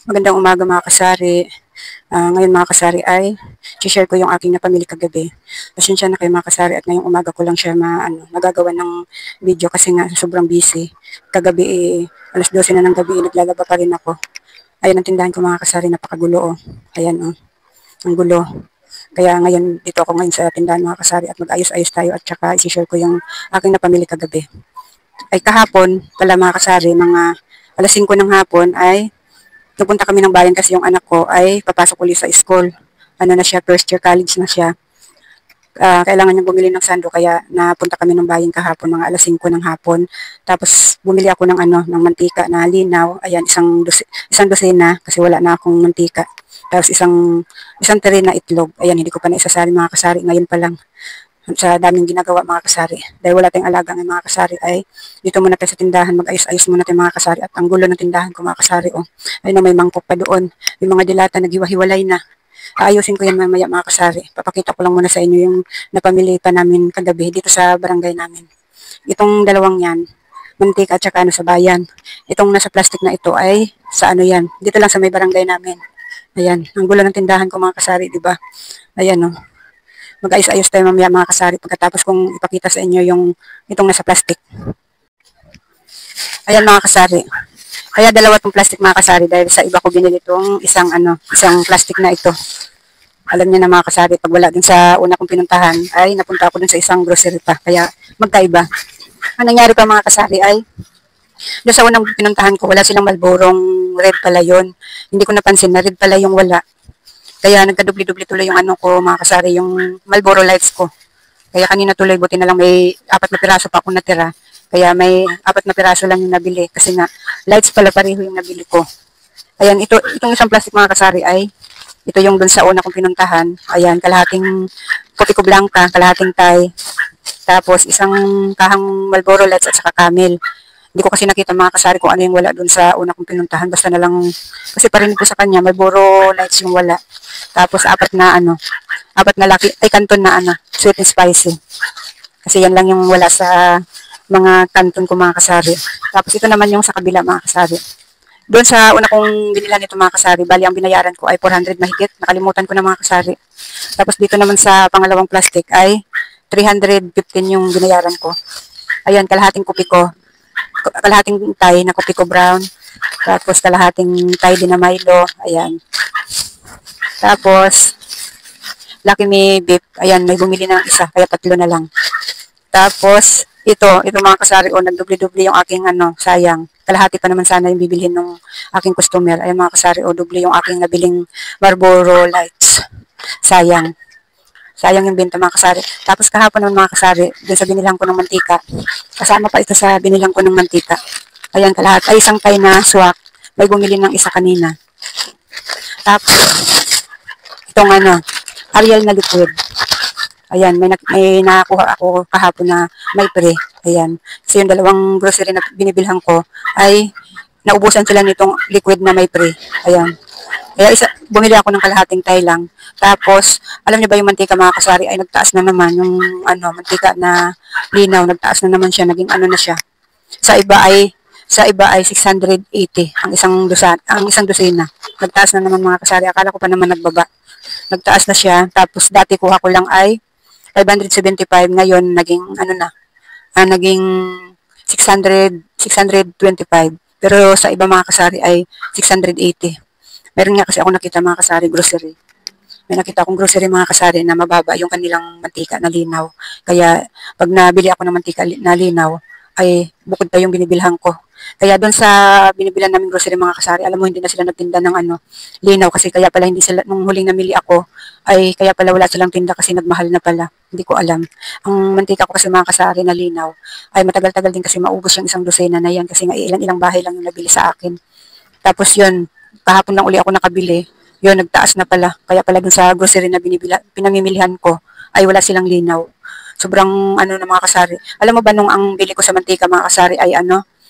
Magandang umaga mga kasari. Ngayon mga kasari ay share ko yung aking napamili kagabi. Pasensya na kayo mga kasari at ngayong umaga ko lang siya nagagawa ng video kasi nga sobrang busy. Kagabi alas 12 na ng gabi naglalaba pa rin ako. Ayan ang tindahan ko mga kasari, napakagulo oh. Ayan oh, ang gulo. Kaya ngayon dito ako ngayon sa tindahan mga kasari at mag-ayos-ayos tayo at saka i-share ko yung aking napamili kagabi. Ay kahapon pala mga kasari, mga alas 5 ng hapon ay nagpunta kami ng bayan kasi yung anak ko ay papasok ulit sa school. Ano na siya, first year college na siya. Kailangan niyang bumili ng sando kaya napunta kami ng bayan kahapon mga alas 5 ng hapon. Tapos bumili ako ng mantika na linaw. Ayan, isang dosena kasi wala na akong mantika. Tapos isang tray na itlog. Ayan, hindi ko pa naisasali mga kasari, ngayon pa lang sa daming ginagawa mga kasari. Dahil wala tayong alaga ng mga kasari ay dito muna tayo sa tindahan, mag-ayos-ayos muna tayo mga kasari. At ang gulo ng tindahan ko mga kasari, oh. Ayun na, may mangkok pa doon. May mga dilata naghiwa-hiwalay na. Aayusin ko yan mamaya mga kasari. Papakita ko lang muna sa inyo yung napamili pa namin kagabi dito sa barangay namin. Itong dalawang yan, mantika at saka sa bayan. Itong nasa plastic na ito ay sa yan, dito lang sa may barangay namin. Ayan, ang gulo ng tindahan ko mga kasari, di ba? Ayan, oh. Mag-ayos-ayos tayo mamaya mga kasari pagkatapos kong ipakita sa inyo yung itong nasa plastic. Ayan mga kasari. Kaya dalawa tong plastic mga kasari dahil sa iba ko binili itong isang plastic na ito. Alam niyo na mga kasari, pag wala din sa una kong pinuntahan ay napunta ako dun sa isang grocery pa. Kaya magkaiba. Ang nangyari pa mga kasari ay doon sa unang pinuntahan ko, wala silang Marlborong red pala yun. Hindi ko napansin na red pala yung wala. Kaya nagkadubli-dubli tuloy yung mga kasari, yung Marlboro Lights ko. Kaya kanina tuloy, buti na lang may 4 na piraso pa akong natira. Kaya may 4 na piraso lang yung nabili. Kasi nga, lights pala pareho yung nabili ko. Ayan, itong isang plastic mga kasari ay, ito yung dun sa una kong pinuntahan. Ayan, kalahating puti ko blanca, kalahating Thai. Tapos isang kahang Marlboro Lights at saka Camel. Hindi ko kasi nakita mga kasari kung ano yung wala dun sa una kong pinuntahan. Basta na lang, kasi parinig ko sa kanya, Marlboro Lights yung wala. Tapos 4 na canton na sweet and spicy. Kasi yan lang yung wala sa mga canton ko mga kasari. Tapos ito naman yung sa kabila mga kasari. Doon sa una kong binilan nito mga kasari, bali ang binayaran ko ay 400 mahigit. Nakalimutan ko na mga kasari. Tapos dito naman sa pangalawang plastic ay 315 yung binayaran ko. Ayan, kalahating kopi ko. Kalahating Thai na kopi ko brown. Tapos kalahating Thai din na Milo. Ayan. Tapos, Lucky Me Beef. Ayan, may bumili na ng isa. Kaya 3 na lang. Tapos, ito mga kasari, nagdubli-dubli yung aking sayang. Kalahati pa naman sana yung bibilhin ng aking customer. Ayan mga kasari, dubli yung aking nabiling Marlboro Lights. Sayang. Sayang yung benta mga kasari. Tapos kahapon naman mga kasari, dun sa binilang ko ng mantika. Kasama pa ito sa binilang ko ng mantika. Ayan, kalahati. Ay, isang Thai na swak. May bumili ng isa kanina. Tapos, itong Ariel na liquid. Ayan, may nakakuha ako kahapon na may pre. Ayan. Kasi yung dalawang grocery na binibilhan ko ay naubusan sila nitong liquid na may pre. Ayan. Kaya bumili ako ng kalahating Thai lang. Tapos, alam niyo ba yung mantika mga kasari ay nagtaas na naman. Yung mantika na linaw, nagtaas na naman siya. Naging na siya. Sa iba ay 680 ang isang dosena. Nagtaas na naman mga kasari. Akala ko pa naman nagbaba. Nagtaas na siya. Tapos dati kuha ko lang ay 575. Ngayon naging naging 625. Pero sa iba mga kasari ay 680. Meron nga kasi ako nakita mga kasari grocery. May nakita akong grocery mga kasari na mababa yung kanilang mantika na linaw. Kaya pag nabili ako ng mantika na linaw, ay bukod pa yung binibilhan ko. Kaya doon sa binibilan namin grocery mga kasari, alam mo hindi na sila nagtinda ng linaw kasi kaya pala hindi sila, nung huling namili ako, ay kaya pala wala silang tinda kasi nagmahal na pala. Hindi ko alam. Ang mantika ko kasi mga kasari na linaw, ay matagal-tagal din kasi maubos yung isang dosena na yan kasi nga ilang bahay lang yung nabili sa akin. Tapos yun, kahapon lang uli ako nakabili, yun nagtaas na pala. Kaya pala doon sa grocery na pinamimilihan ko, ay wala silang linaw. Sobrang na mga kasari. Alam mo ba nung ang bili ko sa mantika mga kasari ay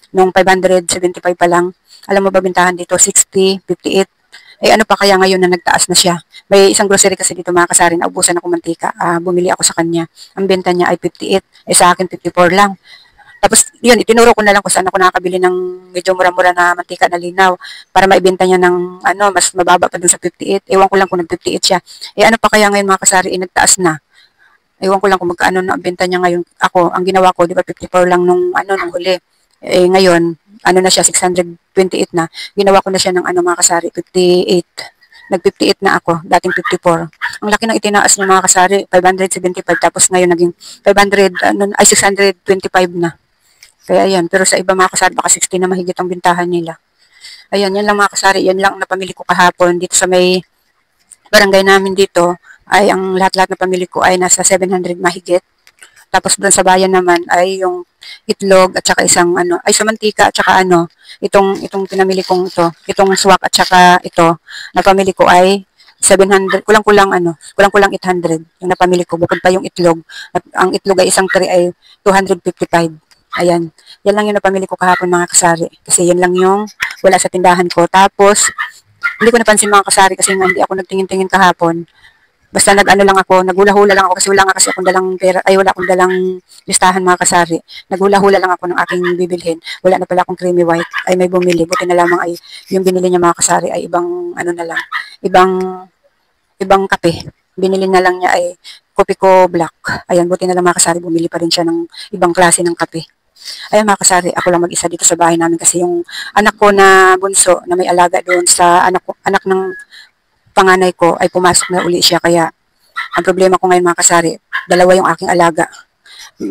nung 575 pa lang. Alam mo ba bintahan dito 60, 58. Eh ano pa kaya ngayon na nagtaas na siya. May isang grocery kasi dito mga kasari na ubusan ako mantika. Bumili ako sa kanya. Ang benta niya ay 58. Eh sa akin 54 lang. Tapos, yun, itinuro ko na lang kung saan ako nakakabili ng medyo mura-mura na mantika na linaw para maibenta niya ng mas mababa pa dun sa 58. Ewan ko lang kung nag-58 siya. Ano pa kaya ngayon mga kasari, nagtaas na. Ewan ko lang kung magkano na ang benta niya ngayon. Ako, ang ginawa ko, di ba 54 lang nung huli. Ngayon, na siya, 628 na. Ginawa ko na siya ng mga kasari, 58. Nag-58 na ako, dating 54. Ang laki ng itinaas niya mga kasari, 575, tapos ngayon naging 625 na. Kaya ayan, pero sa iba mga kasari, baka 60 na mahigit ang bintahan nila. Ayan, yan lang mga kasari, yan lang ang napamili ko kahapon dito sa may barangay namin dito. Ay ang lahat-lahat na pamili ko ay nasa 700 mahigit. Tapos doon sa bayan naman ay yung itlog at saka isang ay sa mantika at saka itong pinamili kong itong swak at saka ito, napamili ko ay 700, kulang-kulang 800 yung napamili ko bukod pa yung itlog. At ang itlog ay isang tray ay 255. Ayan. Yan lang yung napamili ko kahapon mga kasari. Kasi yan lang yung wala sa tindahan ko. Tapos, hindi ko napansin mga kasari kasi nga hindi ako nagtingin-tingin kahapon. Basta lang ako, naghula-hula lang ako kasi wala nga kasi akong dalang pera, wala akong dalang listahan mga kasari. Naghula-hula lang ako ng aking bibilhin. Wala na pala akong creamy white, ay may bumili. Buti na lamang ay yung binili niya mga kasari ay ibang na lang, ibang kape. Binili na lang niya ay Kopiko Black. Ayan, buti na lang mga kasari, bumili pa rin siya ng ibang klase ng kape. Ayan mga kasari, ako lang mag-isa dito sa bahay namin kasi yung anak ko na bunso na may alaga doon sa anak ng panganay ko ay pumasok na uli siya. Kaya ang problema ko ngayon mga kasari, dalawa yung aking alaga.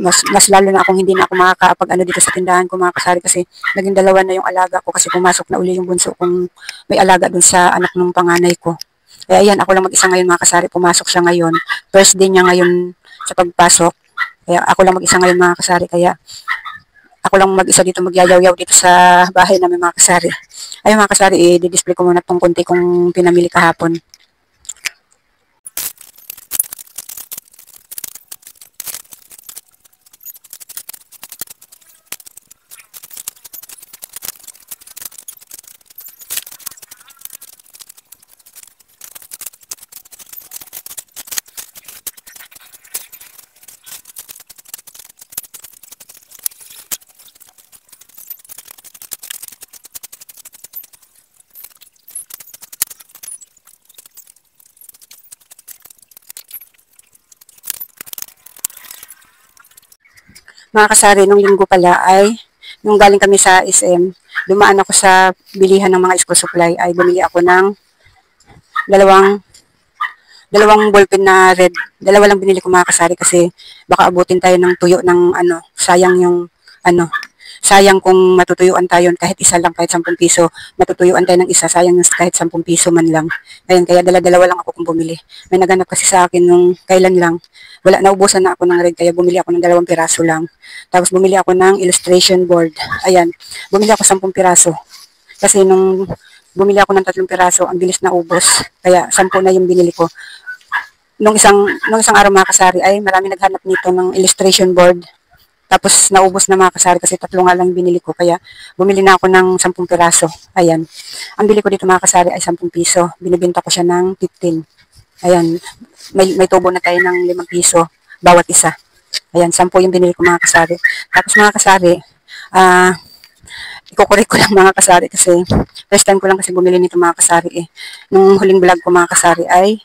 Mas lalo na akong hindi na ako makakapag dito sa tindahan ko mga kasari kasi naging dalawa na yung alaga ko kasi pumasok na uli yung bunso kong may alaga doon sa anak ng panganay ko. Kaya ayan, ako lang mag-isa ngayon mga kasari, pumasok siya ngayon. First day niya ngayon sa pagpasok. Kaya ako lang mag-isa ngayon mga kasari, kaya ako lang mag-isa dito magyayaw-yaw dito sa bahay namin mga kasari. Ayun mga kasari, i-display ko muna itong konti kong pinamili kahapon. Mga kasari, nung linggo pala ay, nung galing kami sa SM, dumaan ako sa bilihan ng mga school supply, ay bumili ako ng dalawang ballpen na red. Dalawa lang binili ko mga kasari kasi baka abutin tayo ng tuyo ng sayang yung sayang kung matutuyuan tayo kahit isa lang, kahit 10 piso, matutuyuan tayo ng isa, sayang kahit 10 piso man lang. Ayun, kaya dala-dalawa lang ako kung bumili. May naganap kasi sa akin nung kailan lang, wala, naubusan na ako ng red, kaya bumili ako ng 2 piraso lang. Tapos bumili ako ng illustration board. Ayan, bumili ako 10 piraso. Kasi nung bumili ako ng 3 piraso, ang bilis na ubos. Kaya 10 na yung binili ko. Nung isang araw mga kasari ay marami naghanap nito ng illustration board. Tapos naubos na mga kasari kasi 3 nga lang binili ko. Kaya bumili na ako ng 10 piraso. Ayan. Ang bili ko dito mga kasari ay 10 piso. Binibenta ko siya ng 15. Ayan. May tubo na tayo ng 5 piso bawat isa. Ayan, 10 yung binili ko mga kasari. Tapos mga kasari, ikukorek ko lang mga kasari kasi first time ko lang kasi bumili nito mga kasari eh. Nung huling vlog ko mga kasari ay,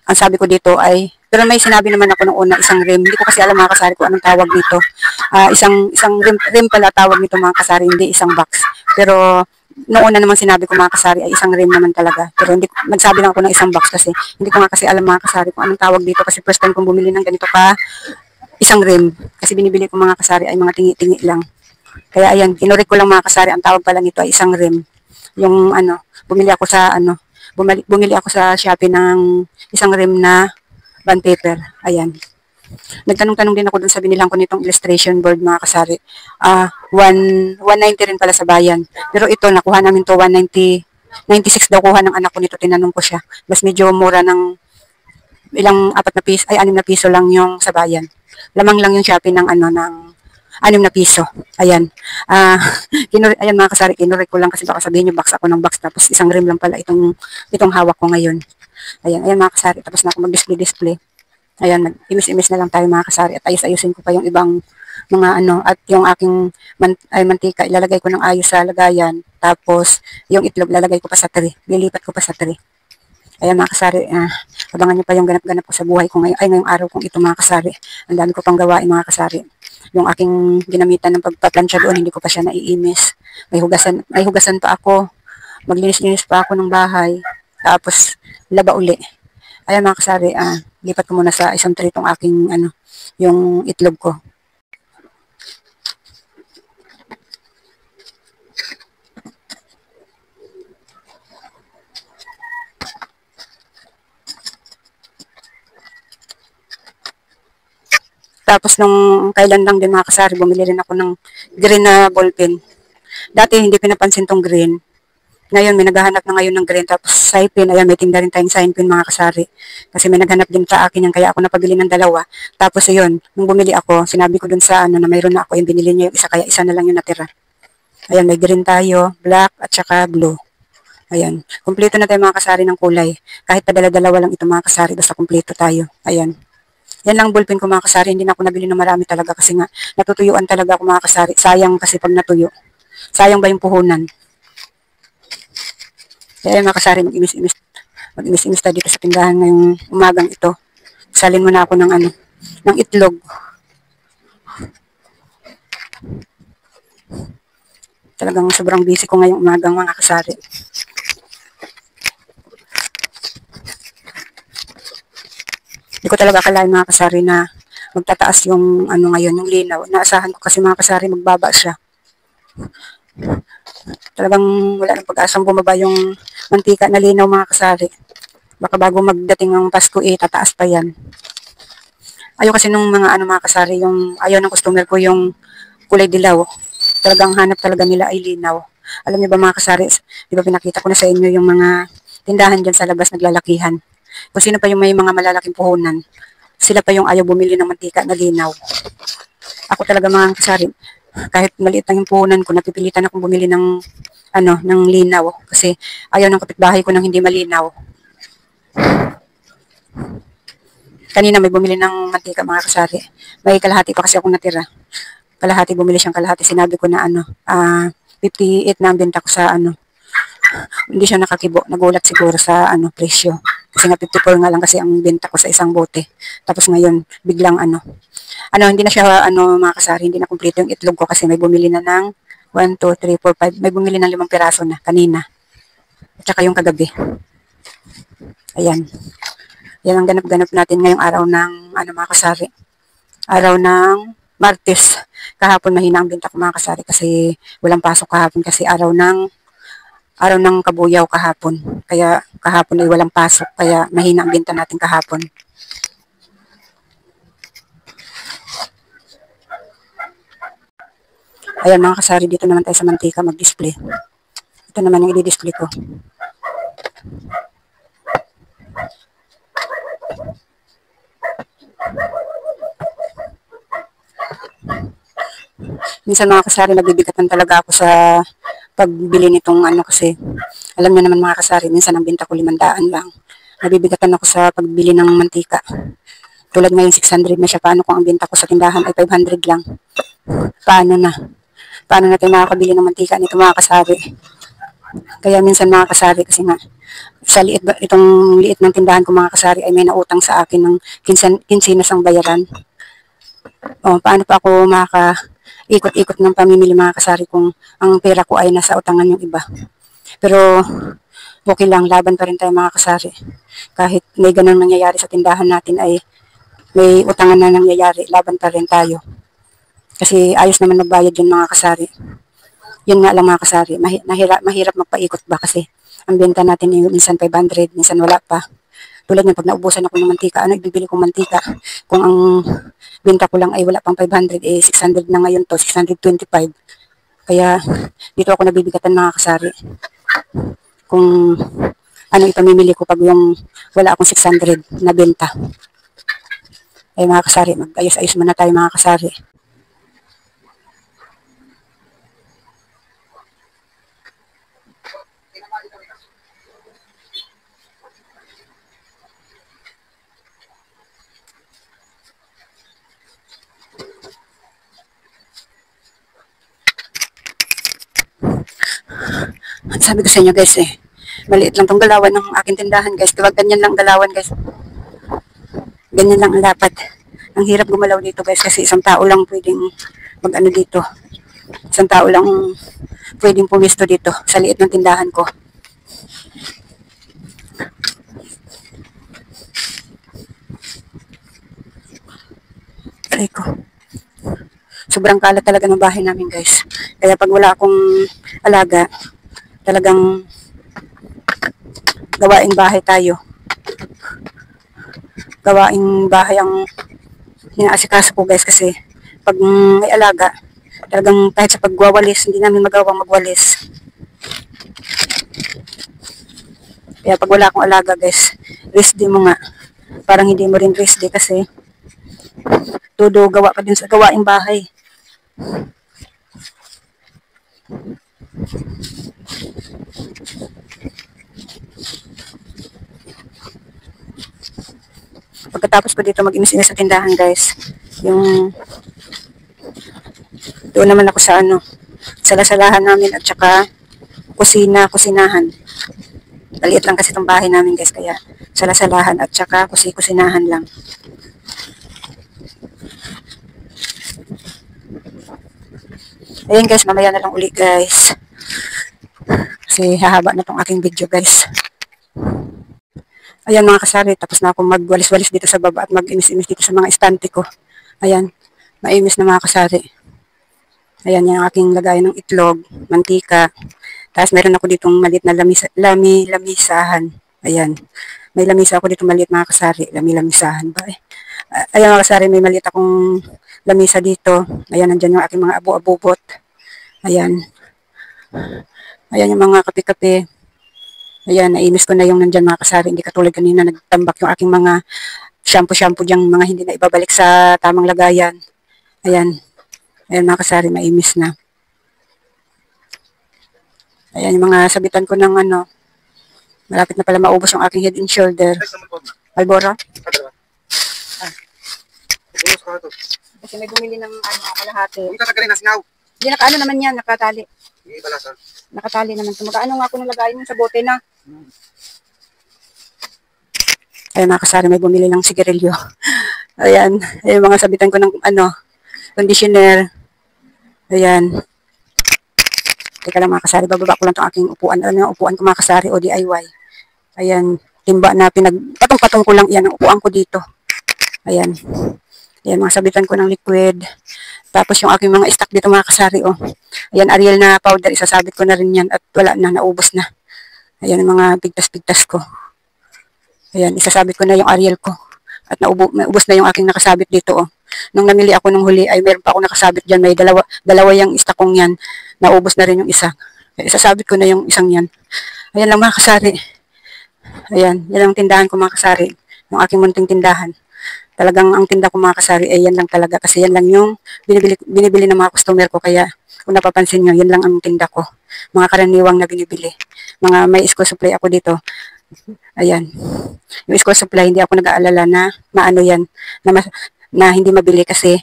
ang sabi ko dito ay, pero may sinabi naman ako nung una, isang rim. Hindi ko kasi alam mga kasari kung anong tawag dito. Isang rim pala tawag nito mga kasari, hindi isang box. Pero noong una naman sinabi ko mga kasari ay isang rim naman talaga. Pero nagsabi lang ako ng isang box kasi hindi ko nga kasi alam mga kasari kung anong tawag dito kasi first time kong bumili ng ganito isang rim. Kasi binibili ko mga kasari ay mga tingi-tingi lang. Kaya ayan, kinurek ko lang mga kasari, ang tawag pala nito ay isang rim. Yung bumili ako sa Shopee ng isang rim na bond paper. Ayan. Nagtanong-tanong din ako dun sa binilang ko nitong illustration board mga kasari. 190 rin pala sa bayan. Pero ito, nakuha namin to 190, 96 daw kuha ng anak ko nito. Tinanong ko siya. Mas medyo mura ng ilang 4 na piso, ay 6 na piso lang yung sa bayan. Lamang lang yung Shopee ng ng 6 na piso. Ayan. Ayan mga kasari, kinurek ko lang kasi baka sabihin nyo box ako ng box tapos isang rim lang pala itong hawak ko ngayon. Ayan mga kasari, tapos na ako mag-display. Ayan, imis-imis na lang tayo mga kasari at ayos-ayusin ko pa yung ibang mga ano, at yung aking mantika, ilalagay ko ng ayos sa lagayan. Tapos, yung itlog, lalagay ko pa sa tray. Lilipat ko pa sa tray. Ayan mga kasari, abangan nyo pa yung ganap-ganap ko sa buhay ko ngayon, ngayong araw kong ito mga kasari. Ang dami ko pang gawain mga kasari. Yung aking ginamitan ng pagpaplansya doon, hindi ko pa siya naiimis. May hugasan pa ako. Maglinis-linis pa ako ng bahay. Tapos, laba uli. Ayan mga kasari, lipat ko muna sa isang tray itong aking, yung itlog ko. Tapos nung kailan lang din mga kasari, bumili rin ako ng green na ballpen. Dati hindi pinapansin tong green. Ngayon may naghahanap na ngayon ng green. Tapos sign pin, ayan may tinda rin tayong sign pin mga kasari. Kasi may naghanap din sa akin yan, kaya ako napabili ng dalawa. Tapos yun, nung bumili ako, sinabi ko dun sa na mayroon na ako, yung binili niya yung isa, kaya isa na lang yung natira. Ayan, may green tayo, black at saka blue. Ayan, kumpleto na tayo mga kasari ng kulay. Kahit padala-dalawa lang ito mga kasari, basta kumpleto tayo. Ayan. Yan lang ballpen ko mga kasari, hindi na ako nabili ng marami talaga kasi nga natutuyuan talaga ako mga kasari. Sayang kasi pag natuyo. Sayang ba yung puhunan? Kaya mga kasari, mag-imis-imis tayo dito sa tindahan ngayong umagang ito. Salin muna ako ng ng itlog. Talagang sobrang busy ko ngayong umagang mga kasari. Hindi ko talaga akalain mga kasari na magtataas yung ngayon, yung linaw. Naasahan ko kasi mga kasari magbaba siya. Talagang wala nang pag-asang bumaba yung mantika na linaw mga kasari. Baka bago magdating ang Pasko tataas pa yan. Ayaw kasi nung mga kasari, yung ayaw ng customer ko yung kulay dilaw. Talagang hanap talaga nila ay linaw. Alam niyo ba mga kasari, di ba pinakita ko na sa inyo yung mga tindahan dyan sa labas naglalakihan. Kung sino pa yung may mga malalaking puhunan, sila pa yung ayaw bumili ng mantika na linaw. Ako talaga mga kasari, kahit maliit lang yung puhunan ko, napipilitan akong bumili ng ng linaw. Kasi ayaw ng kapitbahay ko ng hindi malinaw. Kanina may bumili ng mantika mga kasari. May kalahati pa kasi akong natira. Kalahati, bumili siyang kalahati. Sinabi ko na 58 na ang benta ko sa hindi siya nakakibo. Nagulat siguro sa presyo. Kasi nga 54 nga lang kasi ang benta ko sa isang bote. Tapos ngayon, biglang hindi na siya mga kasari, hindi na kumpleto yung itlog ko kasi may bumili na ng 1, 2, 3, 4, 5. May bumili ng 5 piraso na kanina. At saka yung kagabi. Ayan. Yan ang ganap-ganap natin ngayong araw ng mga kasari. Araw ng Martes. Kahapon mahina ang benta ko mga kasari kasi walang pasok kahapon kasi araw ng kabuyaw kahapon. Kaya kahapon ay walang pasok kaya mahina ang benta natin kahapon. Ayan mga kasari, dito naman tayo sa mantika mag-display. Ito naman yung i-display ko. Minsan mga kasari, nabibigatan talaga ako sa pagbili nitong kasi alam niyo naman mga kasari, minsan ang benta ko 500 lang. Nabibigatan ako sa pagbili ng mantika. Tulad ngayon 600 na siya, paano kung ang benta ko sa tindahan ay 500 lang? Paano na? Paano natin makakabili ng mantika nito mga kasari? Kaya minsan mga kasari kasi nga sa itong liit ng tindahan ko mga kasari ay may nautang sa akin ng kinsinas ang bayaran. Paano pa ako ikot-ikot ng pamimili mga kasari kung ang pera ko ay nasa utangan yung iba. Pero okay lang, laban pa rin tayo mga kasari. Kahit may ganang nangyayari sa tindahan natin ay may utangan na nangyayari, laban pa rin tayo. Kasi ayos naman magbayad yun mga kasari. Yun nga lang mga kasari, mahirap magpaikot ba kasi ang benta natin ay minsan 500, minsan wala pa. Tulad niyan, pag naubusan ako ng mantika, ibibili kong mantika? Kung ang benta ko lang ay wala pang 500, 600 na ngayon to, 625. Kaya dito ako nabibigatan mga kasari. Kung ano ipamimili ko pag yung wala akong 600 na benta. Ay mga kasari, mag-ayos-ayos muna tayo mga kasari. Sabi ko sa inyo guys eh, maliit lang tong galawan ng aking tindahan guys. Diba ganyan lang galawan guys. Ganyan lang ang dapat. Ang hirap gumalaw dito guys kasi isang tao lang pwedeng mag-ano dito. Isang tao lang pwedeng pumisto dito sa liit ng tindahan ko. Aray ko. Sobrang kalat talaga ng bahay namin guys. Kaya pag wala akong alaga, talagang gawaing bahay tayo. Gawaing bahay ang inaasikaso ko guys kasi pag may alaga, talagang kahit sa pagwawalis, hindi namin magawang magwalis. Kaya pag wala akong alaga guys, rest day mo nga. Parang hindi mo rin rest day kasi todo gawa ka din sa gawaing bahay. Pagkatapos ko dito mag-inis-inis sa tindahan guys, yung doon naman ako sa salasalahan namin at saka kusinahan. Maliit lang kasi itong bahay namin guys, kaya salasalahan at saka kusinahan lang. Ayan guys, mamaya na lang uli guys. Kasi hahaba na tong aking video guys. Ayan mga kasari, tapos na akong magwalis-walis dito sa baba at mag-imis-imis dito sa mga estante ko. Ayan, maimis na mga kasari. Ayan yung aking lagayan ng itlog, mantika. Tapos meron ako ditong maliit na lamisahan. Ayan, may lamisa ako dito maliit mga kasari. Lamisahan ba eh. Ayan mga kasari, may maliit akong lamisa dito. Ayan, nandyan yung aking mga abo-abobot. Ayan. Ayan yung mga kape-kape. Ayan, naimis ko na yung nandyan mga kasari. Hindi katulad kanina, nagtambak yung aking mga shampoo dyan, mga hindi na ibabalik sa tamang lagayan. Ayan. Ayan mga kasari, maimis na. Ayan yung mga sabitan ko ng malapit na pala maubos yung aking Head and Shoulder. Albora? Kasi may bumili ng kalahati. Kung tatagaling na singaw. Hindi, naman yan, nakatali. Nakatali naman. Magkaano nga ako nung lagayin sa bote na. Ayan mga kasari, may bumili ng sigarilyo. Ayan, yung mga sabitan ko ng conditioner. Ayan. Teka lang mga kasari, bababa ko lang itong aking upuan. Yung upuan ko mga kasari o DIY. Ayan, timba na patong-patong ko lang yan ang upuan ko dito. Ayan. Ayan, mga sabitan ko ng liquid. Tapos yung aking mga stock dito mga kasari, oh. Ayan, Ariel na powder, isasabit ko na rin yan at wala na, naubos na. Ayan, yung mga pigtas-pigtas ko. Ayan, isasabit ko na yung Ariel ko. At naubos na yung aking nakasabit dito, oh. Nung namili ako nung huli, ay meron pa ako nakasabit dyan. May dalawa yung stock kong yan. Naubos na rin yung isa. Kaya isasabit ko na yung isang yan. Ayan lang mga kasari. Ayan, yan ang tindahan ko mga kasari. Yung aking munting tindahan. Talagang ang tinda ko mga kasari ay yan lang talaga. Kasi yan lang yung binibili ng mga customer ko. Kaya kung napapansin nyo, yan lang ang tinda ko. Mga karaniwang na binibili. Mga may school supply ako dito. Ayan. Yung school supply, hindi ako nag-aalala na maano yan. Na hindi mabili kasi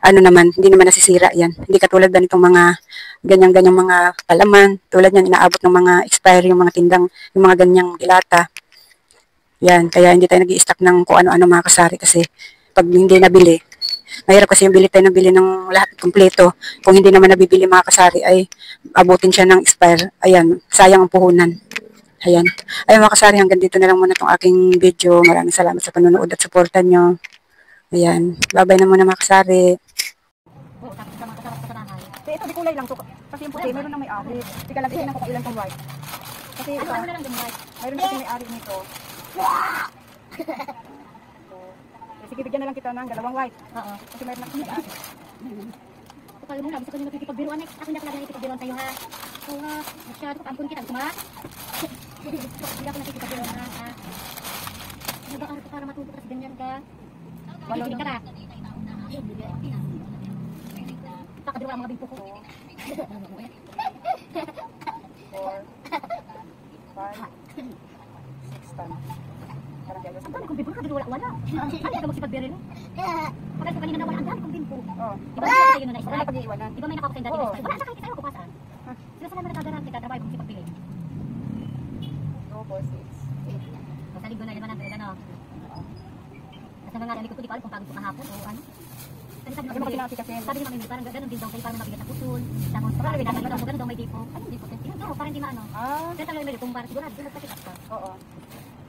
hindi naman nasisira yan. Hindi katulad ba nitong mga ganyang mga palaman. Tulad yan, inaabot ng mga expiry, yung mga tindang, yung mga ganyang dilata. Yan, kaya hindi tayo nag-i-stock ng kung ano-ano mga kasari kasi pag hindi nabili, mahirap kasi yung bili tayo ng bili ng lahat kompleto. Kung hindi naman nabibili mga kasari ay abutin siya ng expire. Ayan, sayang ang puhunan. Ayan. Ayun mga kasari, hanggang dito na lang muna itong aking video. Maraming salamat sa panonood at suporta nyo. Ayan, babay na muna mga kasari. Ito, di kulay lang to. Kasi yung puti, meron na may-ari. Tika lang, tingnan ko kung ilan tong white. Kasi ito, mayroon kasi may-ari nito. Sige, bigyan na lang kita ng dalawang white. Oo. Kasi mayroon na kasi may-ari. Kapag mo lang, gusto ko nyo nakikipagbiruan eh. Ako hindi ako nakikipagbiruan tayo ha. So ha, masyado ka ampun kita. Gusto mo ha? Hindi ako nakikipagbiruan ha. Nag-aaral ko para matuto kasi ganyan ka. Makikinig ka na. Pakadiruan ang mga bimpo ko. 4, 5, 6 tons. Ang dami kong bimpo, wala. Ano ka magsipagbirin mo? Pagkat ko kanina na wala, ang dami kong bimpo. Diba may sa'yo na isa? Diba may nakakasend dati na isa? Wala sa kahit sa'yo ko pasaan. Sila sila na nagkagaran, kita trabaho kong sipagbirin. 4, 6, 8. So, sa linggo na 100, ano? Kasi nga, alam ko, di ko alam kung pagod ko kahapon o ano. Kasi sabi Ano naman, kasi natin kasi? sabi ni Mami, parang ganun din daw kayo, parang mabigat sa putul. Tapos, Parang parang mabigat ganun daw may tipo. Ano, di po. Yun daw, parang di maano. Kaya talaga may tumbar, sigurado, doon magpa-check up ka. Oo.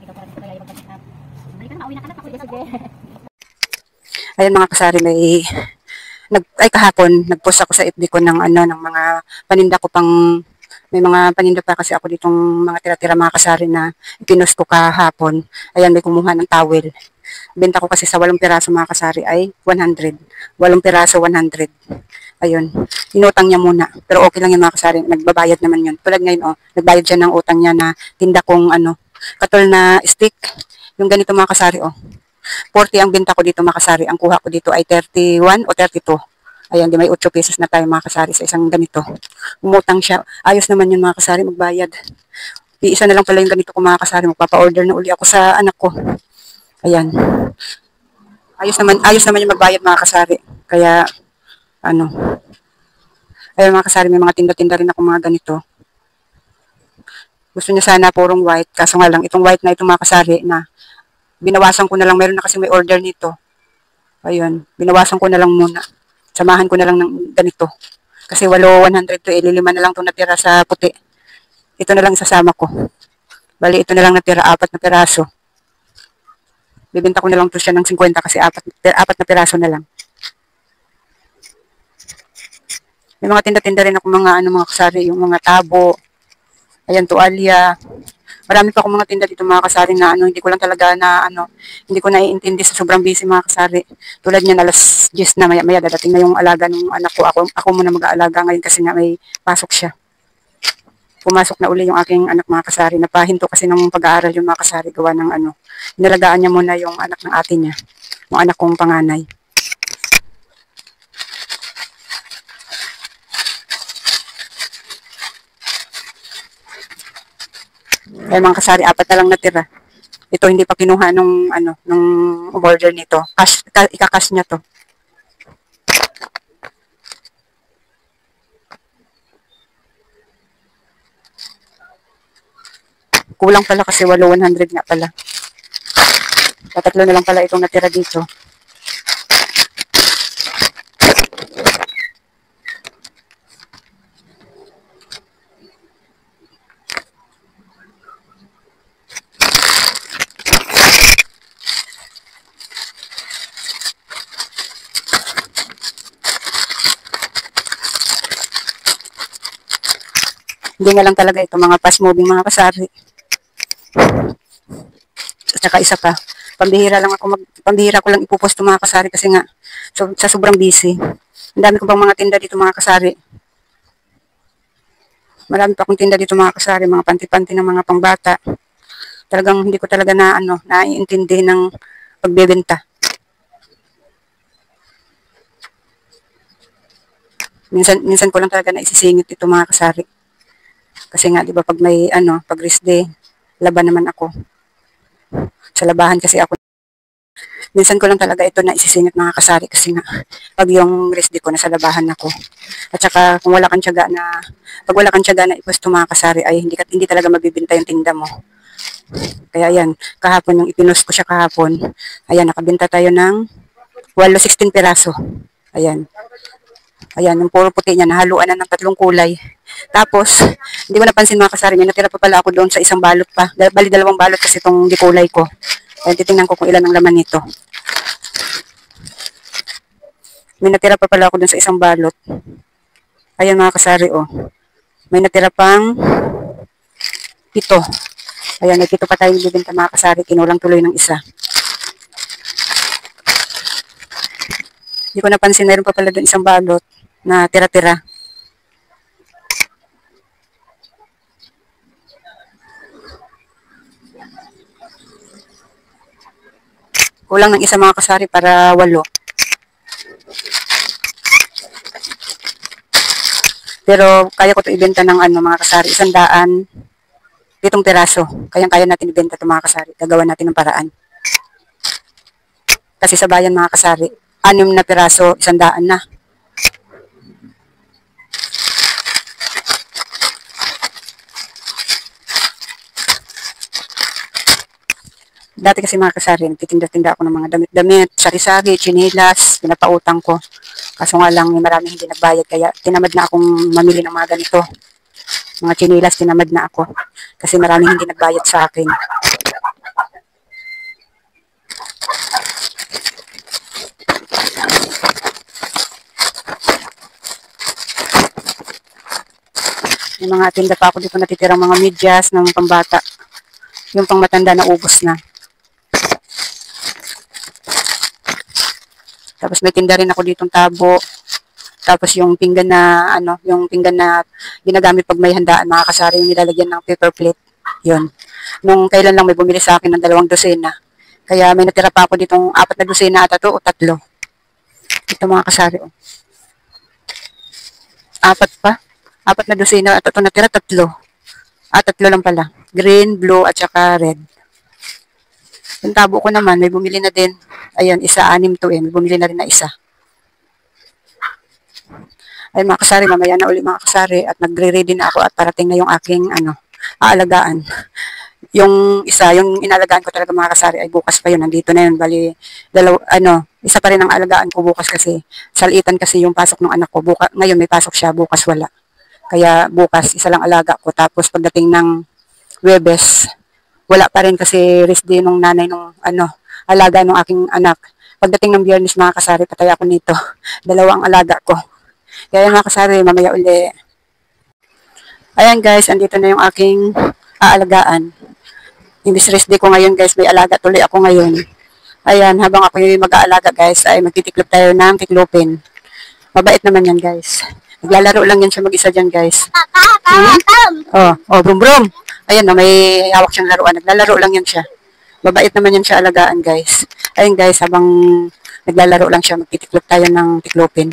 Ikaw parang gusto kaya yung magpa-check up. Balik ka na, mauwi na ka na, Sige, pakulit sige. Ayan mga kasari, kahapon, nag-post ako sa FB ko ng ng mga paninda ko pang, may mga paninda pa kasi ako ditong mga tira-tira mga kasari na ipinost ko kahapon. Ayan, may kumuha ng towel. Benta ko kasi sa 8 piraso mga kasari ay 100. 8 piraso, 100. Ayun, inutang niya muna. Pero okay lang yung mga kasari, nagbabayad naman yun. Tulad ngayon, nagbayad siya ng utang niya na tinda kong katol na stick. Yung ganito mga kasari, 40 ang benta ko dito mga kasari. Ang kuha ko dito ay 31 o 32. Ayan, di may 8 pesos na tayo mga kasari sa isang ganito. Umutang siya. Ayos naman yun mga kasari, magbayad. Iisa na lang pala yung ganito ko mga kasari. Magpapa-order na uli ako sa anak ko. Ayan. Ayos naman yung magbayad mga kasari. Kaya, ayun mga kasari, may mga tinda-tinda rin ako mga ganito. Gusto niya sana purong white. Kaso nga lang, itong white na itong mga kasari na binawasan ko na lang. Meron na kasi may order nito. Ayun, binawasan ko na lang muna. Samahan ko na lang ng ganito. Kasi 100 to, ililima na lang itong natira sa puti. Ito na lang isasama ko. Bali, ito na lang natira, 4 na piraso. Bibenta ko na lang to siya ng 50 kasi 4 na piraso na lang. May mga tinda-tinda rin ako mga mga kasari, yung mga tabo. Ayan, tuwalya. Marami pa akong mga tinda dito mga kasari na hindi ko lang talaga na hindi ko naiintindi sa sobrang busy mga kasari. Tulad niyan, alas 10 na, maya dadating na yung alaga ng anak ko. Ako muna mag-aalaga ngayon kasi nga may pasok siya. Pumasok na uli yung aking anak mga kasari. Napahinto kasi ng pag-aaral yung mga kasari gawa ng inalagaan niya muna yung anak ng ate niya. Yung anak kong panganay. Kaya mga kasari, 4 na lang natira. Ito hindi pa kinuha nung order nito. Ika-cash niya to. Kulang pala kasi 100 nga pala. Tatlo na lang pala itong natira dito. Hindi nga lang talaga ito mga fast moving mga kasari. At saka isa pa, pambihira ko lang ipupost mga kasari kasi nga sa sobrang busy. Ang dami ko bang mga tinda dito mga kasari. Marami pa akong tinda dito mga kasari, mga panti-panti ng mga pangbata. Talagang hindi ko talaga naiintindi ng pagbebenta. Minsan ko lang talaga naisisingit ito mga kasari. Kasi nga, di ba, pag may, pag rest day, laban naman ako. Sa labahan kasi ako. Minsan ko lang talaga ito na isisingit mga kasari kasi nga, pag yung rest day ko, nasa labahan ako. At saka, kung wala kang tiyaga na iposto mga kasari, ay hindi talaga mabibinta yung tinda mo. Kaya ayan, kahapon, yung ipinost ko siya kahapon, ayan, nakabinta tayo ng 16 piraso. Ayan. Ayan, yung puro puti niya, nahaluan na ng 3 kulay. Tapos, hindi ko napansin mga kasari, may natira pa pala ako doon sa isang balot pa. Bali, 2 balot kasi itong dikulay ko. Ayan, titingnan ko kung ilan ang laman nito. May natira pa pala ako doon sa isang balot. Ayan mga kasari, may natira pang 7. Ayan, may 7 pa tayong bibenta mga kasari, kinulang tuloy ng isa. Hindi ko napansin, mayroon pa pala doon isang balot na tira-tira. Kulang ng isa mga kasari para 8. Pero kaya ko ito ibenta ng mga kasari, 100, 7 piraso. Kaya natin ibenta ito mga kasari. Gagawa natin ng paraan. Kasi sa bayan mga kasari, 6 na piraso, 100 na. Dati kasi mga kasari, nagtitinda-tinda ako ng mga damit-damit, sari-sari, tsinelas, pinapautang ko. Kaso nga lang, may maraming hindi nagbayad, kaya tinamad na akong mamili ng mga ganito. Mga tsinelas, tinamad na ako. Kasi maraming hindi nagbayad sa akin. May mga tinda pa ako dito natitirang mga medyas ng pambata. Yung pang matanda na ubos na. Tapos may tinda rin ako ditong tabo. Tapos yung pinggan na, yung pinggan na ginagamit pag may handaan, mga kasari, yung nilalagyan ng paper plate. Yun. Nung kailan lang may bumili sa akin ng 2 dosena. Kaya may natira pa ako ditong 4 na dosena ata to o 3. Ito mga kasari. Oh. 4 pa. 4 na dosena at ito natira 3. 3 lang pala. Green, blue, at saka red. Yung tabo ko naman, may bumili na din. Ayun, 6 to May bumili na rin na 1. Ay mga kasari, mamaya na uli mga kasari at nagre-ready na ako at parating na yung aking aalagaan. Yung isa, yung inalagaan ko talaga mga kasari ay bukas pa yun. Nandito na yun. Bali, isa pa rin ang alagaan ko bukas kasi salitan kasi yung pasok ng anak ko. Ngayon may pasok siya, bukas wala. Kaya bukas, isa lang alaga ko. Tapos pagdating ng Webes, wala pa rin kasi rest day nung nanay nung alaga ng aking anak. Pagdating ng Biyernes mga kasari, patay ako nito. 2 ang alaga ko. Kaya mga kasari, mamaya uli. Ayan guys, andito na yung aking aalagaan. Imbis rest day ko ngayon guys, may alaga tuloy ako ngayon. Ayan, habang ako yung mag-aalaga guys, ay magtitiklop tayo ng tiklopin. Mabait naman yan guys. Naglalaro lang yan siya mag-isa dyan guys. Brum brum. Ayan may hawak siyang laruan. Naglalaro lang yan siya. Mabait naman yan siya alagaan guys. Ayun guys, habang naglalaro lang siya, magtitiklop tayo ng tiklopin.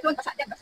Doon, basa dyan,